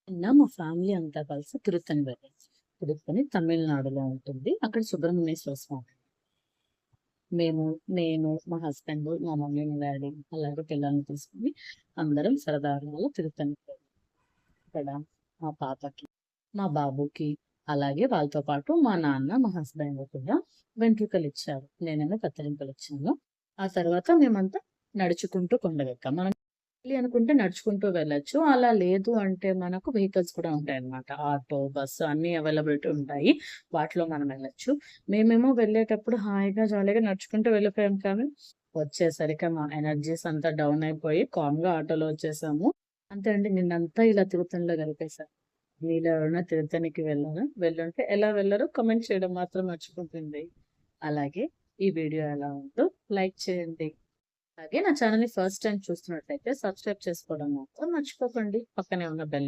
మా ఫ్యామిలీ అంతా కలిసి తిరుత్తని వెళ్ళాం. తిరుత్తని తమిళనాడులో ఉంటుంది. అక్కడ సుబ్రహ్మణ్యేశ్వర స్వామి. మేము, నేను, మా హస్బెండ్, మా మమ్మీ, మా డ్యాడీ అలాగే పిల్లల్ని తీసుకొని అందరం సరదాగా తిరుత్తని వెళ్ళాం. అక్కడ మా పాపకి, మా బాబుకి, అలాగే వాళ్ళతో పాటు మా నాన్న, మా హస్బెండ్ కూడా వెంట్రుకలిచ్చారు. నేనేమో కత్తిరింపులిచ్చాను. ఆ తర్వాత మేమంతా నడుచుకుంటూ కొండెక్కాం. మనం అనుకుంటే నడుచుకుంటూ వెళ్ళొచ్చు. అలా లేదు అంటే మనకు వెహికల్స్ కూడా ఉంటాయన్నమాట. ఆటో, బస్సు అన్నీ అవైలబిలిటీ ఉంటాయి. వాటిలో మనం వెళ్ళొచ్చు. మేమేమో వెళ్ళేటప్పుడు హాయిగా, జాలీగా నడుచుకుంటూ వెళ్ళిపోయాం కానీ, వచ్చేసరికి మా ఎనర్జీస్ అంతా డౌన్ అయిపోయి కామ్‌గా ఆటోలో వచ్చేసాము. అంతే అండి. నిన్నంతా ఇలా తిరుతనిలో గడిపేశాను. మీలో ఎవరైనా తిరుతనికి వెళ్లారా? వెళ్ళుంటే ఎలా వెళ్లారో కామెంట్ చేయడం మాత్రం మర్చిపోకండి. అలాగే ఈ వీడియో ఎలా ఉందో లైక్ చేయండి. అలాగే నా ఛానెల్‌ని ఫస్ట్ టైమ్ చూస్తున్నట్లయితే సబ్స్క్రైబ్ చేసుకోవడం మాత్రం మర్చిపోకండి. పక్కనే ఉన్న బెల్